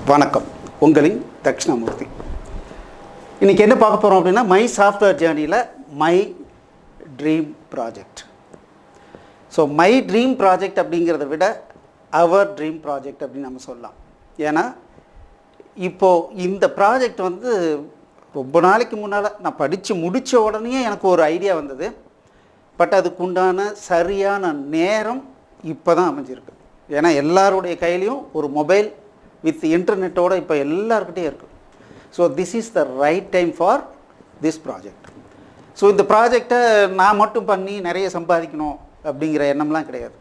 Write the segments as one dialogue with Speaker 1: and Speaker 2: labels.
Speaker 1: வணக்கம். உங்களின் தக்ஷணாமூர்த்தி. இன்றைக்கி என்ன பார்க்க போகிறோம் அப்படின்னா, மை சாஃப்ட்வேர் ஜேர்னியில் my dream project. So my dream project அப்படிங்கிறத விட அவர் ட்ரீம் ப்ராஜெக்ட் அப்படின்னு நம்ம சொல்லலாம். ஏன்னா இப்போது இந்த ப்ராஜெக்ட் ரொம்ப நாளைக்கு முன்னால் நான் படித்து முடித்த உடனே எனக்கு ஒரு ஐடியா வந்தது. பட் அதுக்குண்டான சரியான நேரம் இப்போ தான் அமைஞ்சிருக்கு. ஏன்னா எல்லாருடைய கையிலையும் ஒரு மொபைல் வித் இன்டர்நெட்டோடு இப்போ எல்லாருக்கிட்டே இருக்குது. So this is the right time for this project. So இந்த ப்ராஜெக்டை நான் மட்டும் பண்ணி நிறைய சம்பாதிக்கணும் அப்படிங்கிற எண்ணம்லாம் கிடையாது.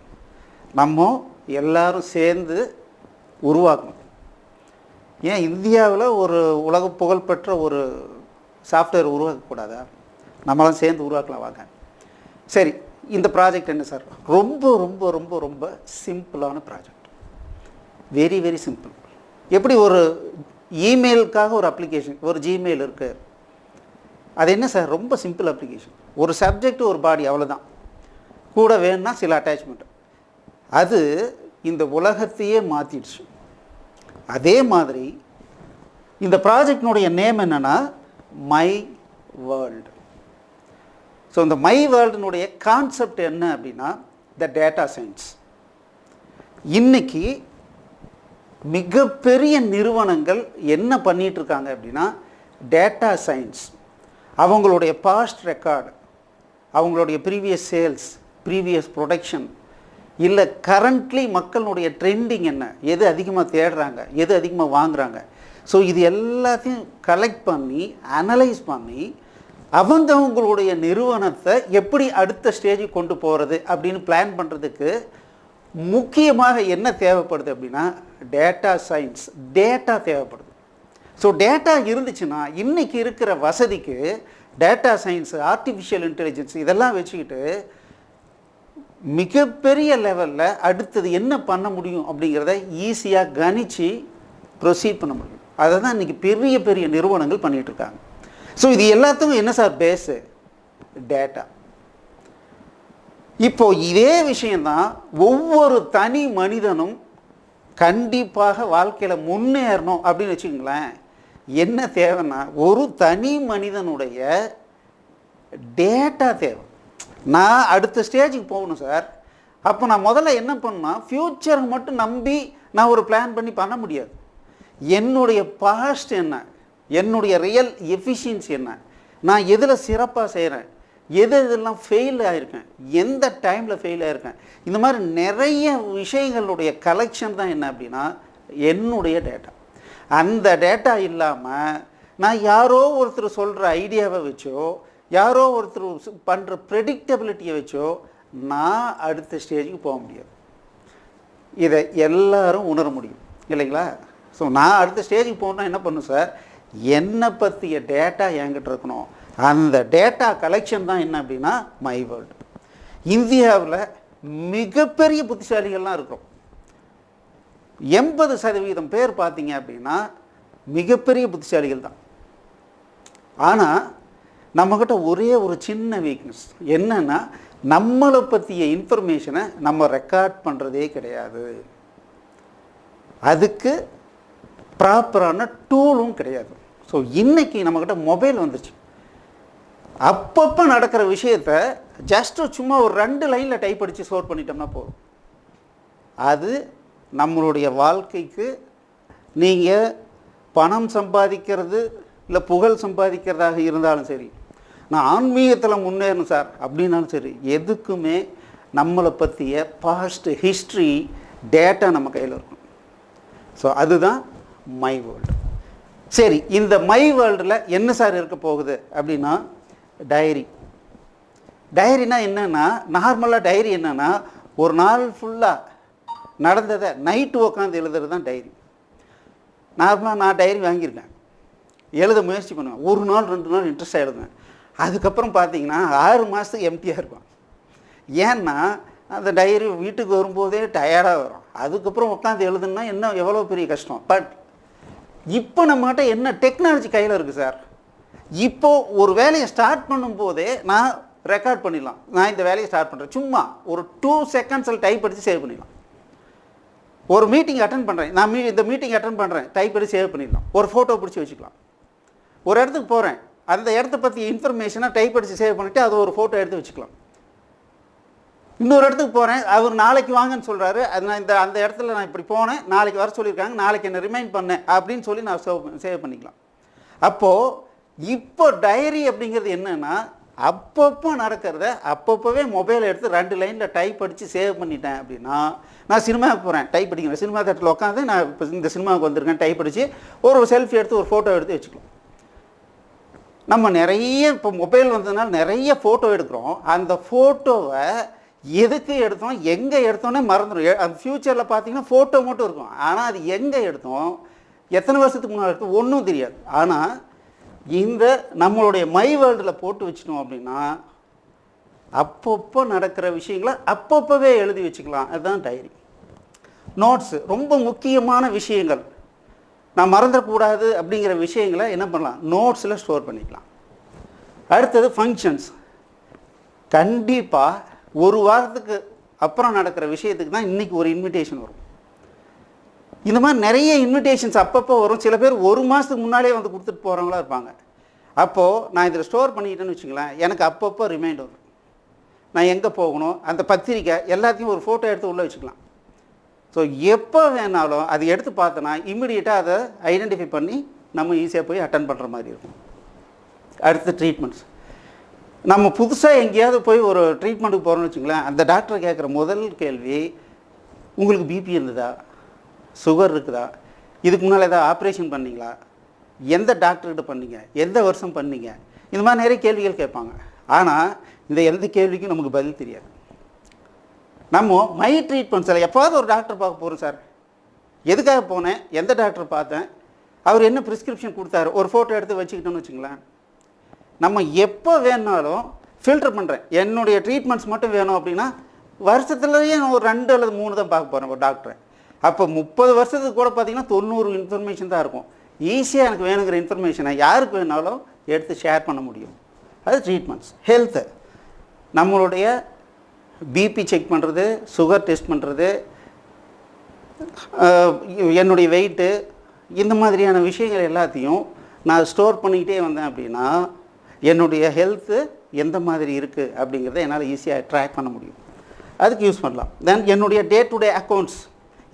Speaker 1: நம்ம எல்லாரும் சேர்ந்து உருவாக்கணும். ஏன் இந்தியாவில் ஒரு உலக புகழ்பெற்ற ஒரு சாஃப்ட்வேர் உருவாக்கக்கூடாதா? நம்மளாம் சேர்ந்து உருவாக்கலாம் வாங்க. சரி, இந்த ப்ராஜெக்ட் என்ன சார்? ரொம்ப ரொம்ப ரொம்ப ரொம்ப சிம்பிளான ப்ராஜெக்ட். Very very simple. எப்படி ஒரு இமெயிலுக்காக ஒரு அப்ளிகேஷன், ஒரு ஜிமெயில் இருக்குது, அது என்ன சார்? ரொம்ப சிம்பிள் அப்ளிகேஷன். ஒரு சப்ஜெக்ட், ஒரு பாடி, அவ்வளோதான். கூட வேணும்னா சில அட்டாச்மெண்ட். அது இந்த உலகத்தையே மாற்றிடுச்சு. அதே மாதிரி இந்த ப்ராஜெக்டினுடைய நேம் என்னென்னா மை வேர்ல்டு. ஸோ இந்த மை வேர்ல்டுனுடைய கான்செப்ட் என்ன அப்படின்னா த டேட்டா சயின்ஸ். இன்னைக்கு மிகப்பெரிய நிறுவனங்கள் என்ன பண்ணிகிட்ருக்காங்க அப்படின்னா, டேட்டா சயின்ஸ் அவங்களுடைய பாஸ்ட் ரெக்கார்டு, அவங்களுடைய ப்ரீவியஸ் சேல்ஸ், ப்ரீவியஸ் ப்ரொடக்ஷன், இல்லை கரண்ட்லி மக்களுடைய ட்ரெண்டிங் என்ன, எது அதிகமாக தேடுறாங்க, எது அதிகமாக வாங்குகிறாங்க, ஸோ இது எல்லாத்தையும் கலெக்ட் பண்ணி அனலைஸ் பண்ணி அவங்களுடைய நிறுவனத்தை எப்படி அடுத்த ஸ்டேஜுக்கு கொண்டு போகிறது அப்படின்னு பிளான் பண்ணுறதுக்கு முக்கியமாக என்ன தேவைப்படுது அப்படின்னா டேட்டா சயின்ஸ். டேட்டா தேவைப்படுது. ஸோ டேட்டா இருந்துச்சுன்னா இன்றைக்கி இருக்கிற வசதிக்கு டேட்டா சயின்ஸ், ஆர்டிஃபிஷியல் இன்டெலிஜென்ஸ் இதெல்லாம் வச்சுக்கிட்டு மிகப்பெரிய லெவலில் அடுத்தது என்ன பண்ண முடியும் அப்படிங்கிறத ஈஸியாக கணித்து ப்ரொசீட் பண்ண முடியும். அதை தான் இன்றைக்கி பெரிய பெரிய நிறுவனங்கள் பண்ணிகிட்ருக்காங்க. ஸோ இது எல்லாத்துக்கும் என்ன சார் பேஸு? டேட்டா. இப்போது இதே விஷயந்தான் ஒவ்வொரு தனி மனிதனும் கண்டிப்பாக வாழ்க்கையில் முன்னேறணும் அப்படின்னு வச்சுக்கோங்களேன். என்ன தேவைன்னா ஒரு தனி மனிதனுடைய டேட்டா தேவை. நான் அடுத்த ஸ்டேஜுக்கு போகணும் சார். அப்போ நான் முதல்ல என்ன பண்ணணும்னா ஃப்யூச்சரை மட்டும் நம்பி நான் ஒரு பிளான் பண்ணி பண்ண முடியாது. என்னுடைய பாஸ்ட் என்ன, என்னுடைய ரியல் எஃபிஷியன்சி என்ன, நான் எதில் சிறப்பாக செய்கிறேன், எதெல்லாம் ஃபெயில் ஆகிருக்கேன், எந்த டைமில் ஃபெயில் ஆகிருக்கேன், இந்த மாதிரி நிறைய விஷயங்களுடைய கலெக்ஷன் தான் என்ன அப்படின்னா என்னுடைய டேட்டா. அந்த டேட்டா இல்லாமல் நான் யாரோ ஒருத்தர் சொல்கிற ஐடியாவை வச்சோ, யாரோ ஒருத்தர் பண்ணுற ப்ரெடிக்டபிலிட்டியை வச்சோ நான் அடுத்த ஸ்டேஜுக்கு போக முடியாது. இதை எல்லாரும் உணர முடியும் இல்லைங்களா? ஸோ நான் அடுத்த ஸ்டேஜுக்கு போகணுன்னா என்ன பண்ணும் சார்? என்னை பற்றிய டேட்டா என்கிட்ட இருக்கணும். அந்த டேட்டா கலெக்ஷன் தான் என்ன அப்படின்னா மை வேர்ல்டு. இந்தியாவில் மிகப்பெரிய புத்திசாலிகள்லாம் இருக்கிறோம். 80% பேர் பார்த்தீங்க அப்படின்னா மிகப்பெரிய புத்திசாலிகள் தான். ஆனால் நம்மக்கிட்ட ஒரே ஒரு சின்ன வீக்னஸ் என்னென்னா நம்மளை பற்றிய இன்ஃபர்மேஷனை நம்ம ரெக்கார்ட் பண்ணுறதே கிடையாது. அதுக்கு ப்ராப்பரான டூலும் கிடையாது. ஸோ இன்றைக்கி நம்மக்கிட்ட மொபைல் வந்துருச்சு. அப்பப்போ நடக்கிற விஷயத்த ஜஸ்ட்டு சும்மா ஒரு 2 லைனில் டைப் அடித்து ஸ்டோர் பண்ணிட்டோம்னா போதும். அது நம்மளுடைய வாழ்க்கைக்கு நீங்கள் பணம் சம்பாதிக்கிறது இல்லை புகழ் சம்பாதிக்கிறதாக இருந்தாலும் சரி, நான் ஆன்மீகத்தில் முன்னேறணும் சார் அப்படின்னாலும் சரி, எதுக்குமே நம்மளை பற்றிய பாஸ்ட் ஹிஸ்ட்ரி டேட்டா நம்ம கையில் இருக்கும். ஸோ அதுதான் மை வேர்ல்டு. சரி, இந்த மை வேர்ல்டில் என்ன சார் இருக்க போகுது அப்படின்னா டைரி. டைரினா என்னென்னா நார்மலாக டைரி என்னென்னா ஒரு நாள் ஃபுல்லாக நடந்ததை நைட்டு உட்காந்து எழுதுறது தான் டைரி. நார்மலாக நான் டைரி வாங்கியிருக்கேன், எழுத முயற்சி பண்ணுவேன். ஒரு நாள் 2 நாள் இன்ட்ரெஸ்டாக எழுதுவேன். அதுக்கப்புறம் பார்த்தீங்கன்னா 6 மாதத்துக்கு எம்டியாக இருக்கும். ஏன்னா அந்த டைரி வீட்டுக்கு வரும்போதே டயர்டாக வரும். அதுக்கப்புறம் உட்காந்து எழுதுனா என்ன எவ்வளோ பெரிய கஷ்டம். பட் இப்போ நம்மகிட்ட என்ன டெக்னாலஜி கையில் இருக்குது சார். இப்போது ஒரு வேலையை ஸ்டார்ட் பண்ணும்போதே நான் ரெக்கார்ட் பண்ணிடலாம். நான் இந்த வேலையை ஸ்டார்ட் பண்ணுறேன், சும்மா ஒரு 2 செகண்ட்ஸில் டைப் அடித்து சேவ் பண்ணிடலாம். ஒரு மீட்டிங் அட்டன் பண்ணுறேன், நான் இந்த மீட்டிங் அட்டன் பண்ணுறேன், டைப் பண்ணி சேவ் பண்ணிடலாம். ஒரு ஃபோட்டோ பிடிச்சி வச்சுக்கலாம். ஒரு இடத்துக்கு போகிறேன், அந்த இடத்த பற்றி இன்ஃபர்மேஷனாக டைப் அடித்து சேவ் பண்ணிவிட்டு அதை ஒரு ஃபோட்டோ எடுத்து வச்சுக்கலாம். இன்னொரு இடத்துக்கு போகிறேன், அவர் நாளைக்கு வாங்கன்னு சொல்கிறாரு, அது நான் அந்த இடத்துல நான் இப்படி போனேன், நாளைக்கு வர சொல்லியிருக்காங்க, நாளைக்கு என்ன ரிமைண்ட் பண்ணேன் அப்படின்னு சொல்லி நான் சேவ் பண்ணிக்கலாம். அப்போது இப்போ டைரி அப்படிங்கிறது என்னென்னா, அப்பப்போ நடக்கிறத அப்பப்போவே மொபைல் எடுத்து 2 லைனில் டைப் அடித்து சேவ் பண்ணிட்டேன். அப்படின்னா நான் சினிமாவுக்கு போகிறேன், டைப் அடிக்கிறேன், சினிமா தேட்டரில் உட்காந்து நான் இப்போ இந்த சினிமாவுக்கு வந்திருக்கேன், டைப் அடித்து ஒரு செல்ஃபி எடுத்து ஒரு ஃபோட்டோ எடுத்து வச்சுக்கலாம். நம்ம நிறைய இப்போ மொபைல் வந்ததுனால நிறைய ஃபோட்டோ எடுக்கிறோம். அந்த ஃபோட்டோவை எதுக்கு எடுத்தோம், எங்கே எடுத்தோன்னே மறந்துடும். அந்த ஃப்யூச்சரில் பார்த்தீங்கன்னா ஃபோட்டோ மட்டும் இருக்கும், ஆனால் அது எங்கே எடுத்தோம், எத்தனை வருஷத்துக்கு முன்னாடி எடுத்தோம் ஒன்றும் தெரியாது. ஆனால் இந்த நம்மளுடைய மை வேர்ல்டில் போட்டு வச்சிட்டோம் அப்படின்னா அப்பப்போ நடக்கிற விஷயங்களை அப்பப்போவே எழுதி வச்சுக்கலாம். அதுதான் டைரி. நோட்ஸு ரொம்ப முக்கியமான விஷயங்கள் நான் மறந்துடக்கூடாது அப்படிங்கிற விஷயங்களை என்ன பண்ணலாம், நோட்ஸில் ஸ்டோர் பண்ணிக்கலாம். அடுத்தது ஃபங்க்ஷன்ஸ். கண்டிப்பாக ஒரு வாரத்துக்கு அப்புறம் நடக்கிற விஷயத்துக்கு தான் இன்றைக்கி ஒரு இன்விடேஷன் வரும். இந்த மாதிரி நிறைய இன்விடேஷன்ஸ் அப்பப்போ வரும். சில பேர் ஒரு மாதத்துக்கு முன்னாலே வந்து கொடுத்துட்டு போகிறவங்களா இருப்பாங்க. அப்போது நான் இதில் ஸ்டோர் பண்ணிக்கிட்டேன்னு வச்சுங்களேன், எனக்கு அப்பப்போ ரிமைண்ட் வரும். நான் எங்கே போகணும், அந்த பத்திரிக்கை எல்லாத்தையும் ஒரு ஃபோட்டோ எடுத்து உள்ளே வச்சுக்கலாம். ஸோ எப்போ வேணாலும் அது எடுத்து பார்த்தோன்னா இம்மிடியேட்டாக அதை ஐடென்டிஃபை பண்ணி நம்ம ஈஸியாக போய் அட்டன் பண்ணுற மாதிரி இருக்கும். அடுத்து ட்ரீட்மெண்ட்ஸ். நம்ம புதுசாக எங்கேயாவது போய் ஒரு ட்ரீட்மெண்ட்டுக்கு போகிறோம்னு வச்சுங்களேன், அந்த டாக்டரை கேட்குற முதல் கேள்வி, உங்களுக்கு பிபி இருந்ததா, சுகர் இருக்குதா, இதுக்கு முன்னால் ஏதாவது ஆப்ரேஷன் பண்ணிங்களா, எந்த டாக்டர்கிட்ட பண்ணீங்க, எந்த வருஷம் பண்ணீங்க, இந்த மாதிரி நிறைய கேள்விகள் கேட்பாங்க. ஆனால் இந்த எந்த கேள்விக்கும் நமக்கு பதில் தெரியாது. நம்ம மை ட்ரீட்மெண்ட்ஸில் எப்போது ஒரு டாக்டர் பார்க்க போகிறோம், சார் எதுக்காக போனேன், எந்த டாக்டர் பார்த்தேன், அவர் என்ன ப்ரிஸ்கிரிப்ஷன் கொடுத்தாரு, ஒரு ஃபோட்டோ எடுத்து வச்சுக்கிட்டோன்னு வச்சுங்களேன், நம்ம எப்போ வேணாலும் ஃபில்டர் பண்ணுறேன். என்னுடைய ட்ரீட்மெண்ட்ஸ் மட்டும் வேணும் அப்படின்னா வருஷத்துலேயே நான் ஒரு 2 அல்லது 3 தான் பார்க்க போகிறேன் ஒரு டாக்டரை. அப்போ 30 வருஷத்துக்கு கூட பார்த்திங்கன்னா 90 இன்ஃபர்மேஷன் தான் இருக்கும். ஈஸியாக எனக்கு வேணுங்கிற இன்ஃபர்மேஷனை யாருக்கு வேணாலும் எடுத்து ஷேர் பண்ண முடியும். அது ட்ரீட்மெண்ட்ஸ். ஹெல்த்து, நம்மளுடைய பிபி செக் பண்ணுறது, சுகர் டெஸ்ட் பண்ணுறது, என்னுடைய வெயிட்டு, இந்த மாதிரியான விஷயங்கள் எல்லாத்தையும் நான் ஸ்டோர் பண்ணிக்கிட்டே வந்தேன் அப்படின்னா என்னுடைய ஹெல்த்து எந்த மாதிரி இருக்குது அப்படிங்கிறத என்னால் ஈஸியாக ட்ராக் பண்ண முடியும். அதுக்கு யூஸ் பண்ணலாம். தென் என்னுடைய டே டு டே அக்கௌண்ட்ஸ்,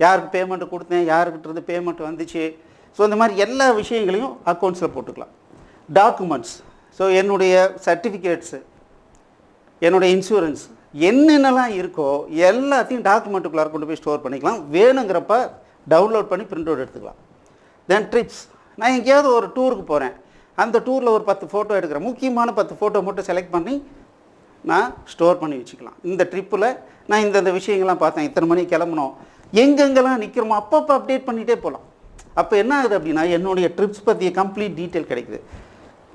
Speaker 1: யாருக்கு பேமெண்ட்டு கொடுத்தேன், யாருக்கிட்டேருந்து பேமெண்ட் வந்துச்சு, ஸோ இந்த மாதிரி எல்லா விஷயங்களையும் அக்கௌண்ட்ஸில் போட்டுக்கலாம். டாக்குமெண்ட்ஸ், ஸோ என்னுடைய சர்டிஃபிகேட்ஸு, என்னுடைய இன்சூரன்ஸ், என்னென்னலாம் இருக்கோ எல்லாத்தையும் டாக்குமெண்ட்டுக்குள்ளார கொண்டு போய் ஸ்டோர் பண்ணிக்கலாம். வேணுங்கிறப்ப டவுன்லோட் பண்ணி பிரிண்ட் அவுட் எடுத்துக்கலாம். தென் ட்ரிப்ஸ், நான் எங்கேயாவது ஒரு டூருக்கு போகிறேன், அந்த டூரில் ஒரு 10 ஃபோட்டோ எடுக்கிறேன், முக்கியமான 10 ஃபோட்டோ மட்டும் செலக்ட் பண்ணி நான் ஸ்டோர் பண்ணி வச்சுக்கலாம். இந்த ட்ரிப்பில் நான் இந்த விஷயங்கள்லாம் பார்த்தேன், இத்தனை மணிக்கு கிளம்பணும், எங்கெங்கெல்லாம் நிற்கிறோமோ அப்பப்போ அப்டேட் பண்ணிகிட்டே போகலாம். அப்போ என்ன ஆகுது அப்படின்னா என்னுடைய ட்ரிப்ஸ் பற்றிய கம்ப்ளீட் டீட்டெயில் கிடைக்குது.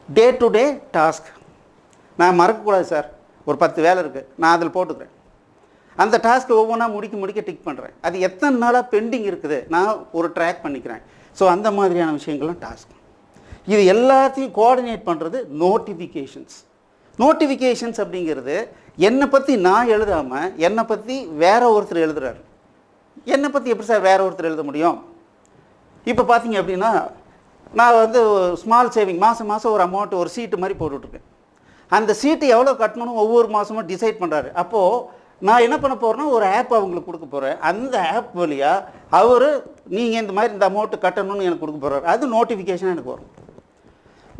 Speaker 1: டே டு டே டாஸ்க் நான் மறக்கக்கூடாது சார், ஒரு 10 வேலை இருக்குது, நான் அதில் போட்டுக்கிறேன். அந்த டாஸ்க்கு ஒவ்வொன்றா முடிக்க டிக் பண்ணுறேன். அது எத்தனை நாளாக பெண்டிங் இருக்குது நான் ஒரு ட்ராக் பண்ணிக்கிறேன். ஸோ அந்த மாதிரியான விஷயங்கள்லாம் டாஸ்க். இது எல்லாத்தையும் கோஆர்டினேட் பண்ணுறது நோட்டிஃபிகேஷன்ஸ். நோட்டிஃபிகேஷன்ஸ் அப்படிங்கிறது என்னை பற்றி நான் எழுதாமல் என்னை பற்றி வேற ஒருத்தர் எழுதுறாரு. என்னை பற்றி எப்படி சார் வேற ஒருத்தர் எழுத முடியும்? இப்போ பார்த்தீங்க அப்படின்னா நான் வந்து ஸ்மால் சேவிங் மாதம் ஒரு அமௌண்ட் ஒரு சீட்டு மாதிரி போட்டுட்ருக்கேன். அந்த சீட்டு எவ்வளோ கட்டணும்னு ஒவ்வொரு மாதமும் டிசைட் பண்ணுறாரு. அப்போது நான் என்ன பண்ண போகிறேன்னா ஒரு ஆப் அவங்களுக்கு கொடுக்க போகிறேன். அந்த ஆப் வழியாக அவர் நீங்கள் இந்த மாதிரி இந்த அமௌண்ட்டு கட்டணும்னு எனக்கு கொடுக்க போகிறாரு. அது நோட்டிஃபிகேஷன் எனக்கு வரும்.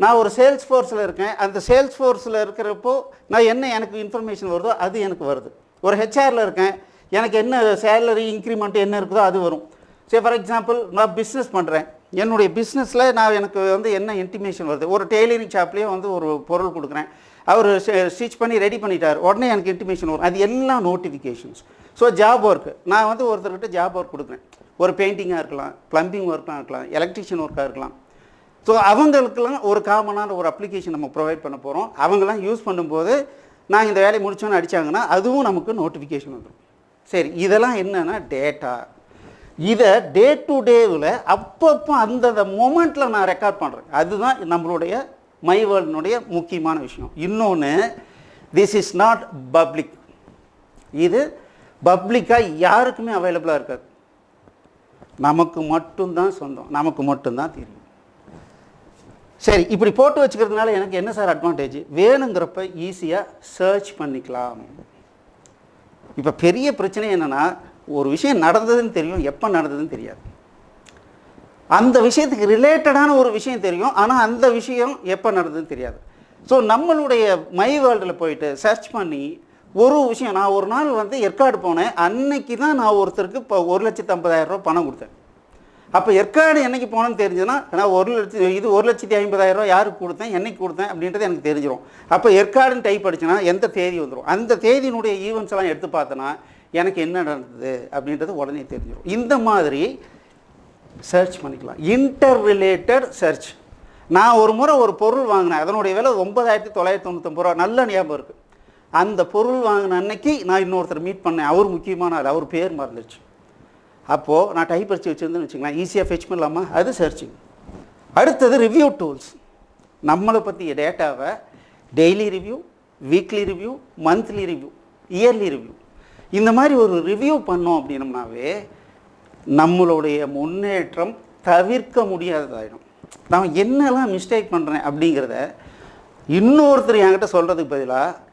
Speaker 1: நான் ஒரு சேல்ஸ் ஃபோர்ஸில் இருக்கேன், அந்த சேல்ஸ் ஃபோர்ஸில் இருக்கிறப்போ நான் எனக்கு இன்ஃபர்மேஷன் வருதோ அது எனக்கு வருது. ஒரு ஹெச்ஆரில் இருக்கேன், எனக்கு என்ன சேலரி இன்க்ரிமெண்ட் என்ன இருக்குதோ அது வரும். சரி, ஃபார் எக்ஸாம்பிள் நான் பிஸ்னஸ் பண்ணுறேன், என்னுடைய பிஸ்னஸில் எனக்கு என்ன இன்டிமேஷன் வருது. ஒரு டெய்லரிங் ஷாப்லேயே ஒரு பொருள் கொடுக்குறேன், அவர் ஸ்டிச் பண்ணி ரெடி பண்ணிட்டார், உடனே எனக்கு இன்டிமேஷன் வரும். அது எல்லாம் நோட்டிஃபிகேஷன்ஸ். ஸோ ஜாப் ஒர்க்கு, நான் ஒருத்தர்கிட்ட ஜாப் ஒர்க் கொடுக்குறேன். ஒரு பெயிண்டிங்காக இருக்கலாம், ப்ளம்பிங் ஒர்க்காக இருக்கலாம், எலக்ட்ரிஷியன் ஒர்க்காக இருக்கலாம். ஸோ அவங்களுக்கெல்லாம் ஒரு காமனான ஒரு அப்ளிகேஷன் நம்ம ப்ரொவைட் பண்ண போகிறோம். அவங்களாம் யூஸ் பண்ணும்போது நான் இந்த வேலையை முடிச்சோன்னு அடித்தாங்கன்னா அதுவும் நமக்கு நோட்டிஃபிகேஷன் வந்துடும். சரி, இதெல்லாம் என்னென்னா டேட்டா. இதை டே டு டேவில் அப்பப்போ அந்தந்த மொமெண்ட்டில் நான் ரெக்கார்ட் பண்ணுறேன். அதுதான் நம்மளுடைய மை வேர்ல்டினுடைய முக்கியமான விஷயம். இன்னொன்று, திஸ் இஸ் நாட் பப்ளிக். இது பப்ளிக்காக யாருக்குமே அவைலபிளாக இருக்காது. நமக்கு மட்டும்தான் சொந்தம், நமக்கு மட்டும்தான் தெரியும். சரி, இப்படி போட்டு வச்சுக்கிறதுனால எனக்கு என்ன சார் அட்வான்டேஜ்? வேணுங்கிறப்ப ஈஸியாக சர்ச் பண்ணிக்கலாம். இப்போ பெரிய பிரச்சனை என்னென்னா, ஒரு விஷயம் நடந்ததுன்னு தெரியும், எப்போ நடந்ததுன்னு தெரியாது. அந்த விஷயத்துக்கு ரிலேட்டடான ஒரு விஷயம் தெரியும், ஆனால் அந்த விஷயம் எப்போ நடந்ததுன்னு தெரியாது. ஸோ நம்மளுடைய மை வேர்ல்டில் போயிட்டு சர்ச் பண்ணி ஒரு விஷயம், நான் ஒரு நாள் ஏற்காடு போனேன், அன்னைக்கு தான் நான் ஒருத்தருக்கு இப்போ 1,50,000 ரூபா பணம் கொடுத்தேன். அப்போ ஏற்காடு என்னைக்கு போனேன்னு தெரிஞ்சதுன்னா, நான் 1,50,000 யாருக்கு கொடுத்தேன், என்னைக்கு கொடுத்தேன் அப்படின்றது எனக்கு தெரிஞ்சிடும். அப்போ ஏற்காடுன்னு டைப் அடிச்சுன்னா எந்த தேதி வந்துடும், அந்த தேதியினுடைய ஈவெண்ட்ஸ் எல்லாம் எடுத்து பார்த்தோன்னா எனக்கு என்ன நடந்தது அப்படின்றது உடனே தெரிஞ்சிடும். இந்த மாதிரி சர்ச் பண்ணிக்கலாம். Inter related search. நான் ஒரு முறை ஒரு பொருள் வாங்கினேன், அதனுடைய விலை 9,999 ரூபா, நல்ல ஞாபகம் இருக்குது. அந்த பொருள் வாங்கின அன்னைக்கு நான் இன்னொருத்தர் மீட் பண்ணேன், அவர் முக்கியமான ஆள், அவர் பேர் மறந்துடுச்சு. அப்போது நான் டைப் அடிச்சு வச்சுருந்தேன்னு வச்சுக்கலாம், ஈஸியாக ஃபெச் பண்ணலாமா? அது சர்ச்சிங். அடுத்தது ரிவ்யூ டூல்ஸ். நம்மளை பற்றிய டேட்டாவை daily review, weekly review, monthly review, yearly review, இந்த மாதிரி ஒரு ரிவ்யூ பண்ணோம் அப்படின்னம்னாவே நம்மளுடைய முன்னேற்றம் தவிர்க்க முடியாததாயிடும். நான் என்னெல்லாம் மிஸ்டேக் பண்ணுறேன் அப்படிங்கிறத இன்னொருத்தர் என்கிட்ட சொல்கிறதுக்கு பதிலாக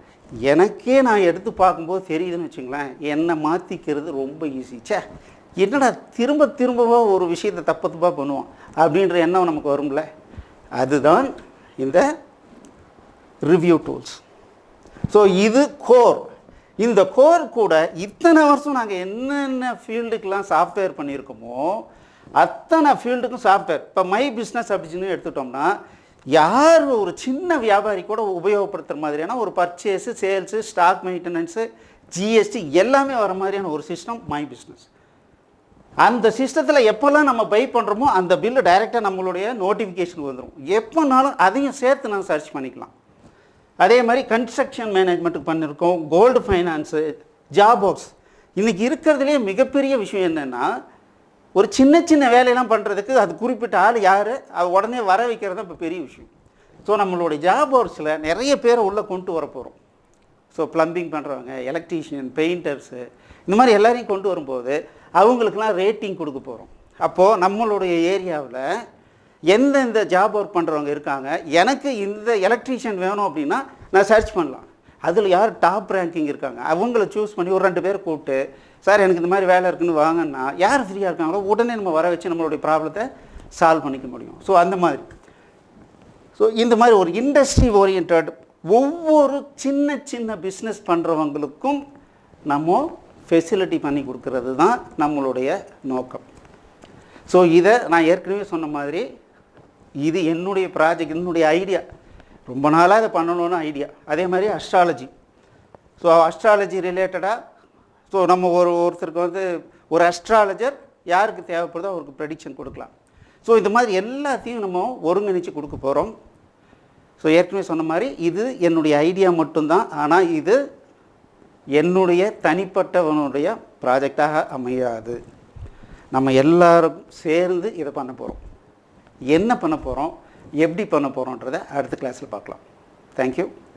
Speaker 1: எனக்கே நான் எடுத்து பார்க்கும்போது தெரியுதுன்னு வச்சுங்களேன், என்னை மாற்றிக்கிறது ரொம்ப ஈஸி. என்னடா திரும்ப திரும்பவோ ஒரு விஷயத்தை தப்பாக பண்ணுவோம் அப்படின்ற எண்ணம் நமக்கு வரும்ல, அதுதான் இந்த ரிவ்யூ டூல்ஸ். ஸோ இது கோர். இந்த கோர் கூட இத்தனை வருஷம் நாங்கள் என்னென்ன ஃபீல்டுக்கெலாம் சாஃப்ட்வேர் பண்ணியிருக்கோமோ அத்தனை ஃபீல்டுக்கும் சாஃப்ட்வேர். இப்போ மை பிஸ்னஸ் அப்படின்னு எடுத்துட்டோம்னா, யார் ஒரு சின்ன வியாபாரி கூட உபயோகப்படுத்துகிற மாதிரியான ஒரு purchase, sales, stock maintenance, GST எல்லாமே வர மாதிரியான ஒரு சிஸ்டம் மை பிஸ்னஸ். அந்த சிஸ்டத்தில் எப்போல்லாம் நம்ம பை பண்ணுறோமோ அந்த பில்லு டைரெக்டாக நம்மளுடைய நோட்டிஃபிகேஷன் வந்துடும். எப்போனாலும் அதையும் சேர்த்து நான் சர்ச் பண்ணிக்கலாம். அதே மாதிரி கன்ஸ்ட்ரக்ஷன் மேனேஜ்மெண்ட்டுக்கு பண்ணியிருக்கோம், கோல்டு ஃபைனான்ஸு, ஜாப் ஒர்க்ஸ். இன்றைக்கி இருக்கிறதுலே மிகப்பெரிய விஷயம் என்னென்னா, ஒரு சின்ன சின்ன வேலையெல்லாம் பண்ணுறதுக்கு அது குறிப்பிட்ட ஆள் யார், அது உடனே வர வைக்கிறது தான் இப்போ பெரிய விஷயம். ஸோ நம்மளுடைய ஜாப் ஒர்க்ஸில் நிறைய பேரை உள்ளே கொண்டு வர போகிறோம். ஸோ ப்ளம்பிங் பண்ணுறவங்க, எலக்ட்ரீஷியன், பெயிண்டர்ஸு, இந்த மாதிரி எல்லாரையும் கொண்டு வரும்போது அவங்களுக்கெல்லாம் ரேட்டிங் கொடுக்க போகிறோம். அப்போது நம்மளுடைய ஏரியாவில் எந்தெந்த ஜாப் ஒர்க் பண்ணுறவங்க இருக்காங்க, எனக்கு இந்த எலக்ட்ரீஷியன் வேணும் அப்படின்னா நான் சர்ச் பண்ணலாம். அதில் யார் டாப் ரேங்கிங் இருக்காங்க அவங்கள சூஸ் பண்ணி ஒரு 2 பேர் கூப்பிட்டு, சார் எனக்கு இந்த மாதிரி வேலை இருக்குதுன்னு வாங்கன்னா, யார் ஃப்ரீயாக இருக்காங்களோ உடனே நம்ம வர வச்சு நம்மளுடைய ப்ராப்ளத்தை சால்வ் பண்ணிக்க முடியும். ஸோ அந்த மாதிரி இந்த மாதிரி ஒரு இண்டஸ்ட்ரி ஓரியன்ட் ஒவ்வொரு சின்ன சின்ன பிஸ்னஸ் பண்ணுறவங்களுக்கும் நம்ம ஃபெசிலிட்டி பண்ணி கொடுக்கறது தான் நம்மளுடைய நோக்கம். ஸோ இதை நான் ஏற்கனவே சொன்ன மாதிரி இது என்னுடைய ப்ராஜெக்ட், என்னுடைய ஐடியா. ரொம்ப நாளாக இதை பண்ணணும்னு ஐடியா. அதே மாதிரி அஸ்ட்ராலஜி. ஸோ அஸ்ட்ராலஜி ரிலேட்டடாக நம்ம ஒருத்தருக்கு ஒரு அஸ்ட்ராலஜர் யாருக்கு தேவைப்படுதோ அவருக்கு ப்ரெடிக்ஷன் கொடுக்கலாம். ஸோ இந்த மாதிரி எல்லாத்தையும் நம்ம ஒருங்கிணைச்சு கொடுக்க போகிறோம். ஸோ ஏற்கனவே சொன்ன மாதிரி இது என்னுடைய ஐடியா மட்டும்தான், ஆனால் இது என்னுடைய தனிப்பட்டவனுடைய ப்ராஜெக்டாக அமையாது. நம்ம எல்லாரும் சேர்ந்து இதை பண்ண போகிறோம். என்ன பண்ண போகிறோம், எப்படி பண்ண போகிறோன்றதை அடுத்த கிளாஸில் பார்க்கலாம். தேங்க்யூ.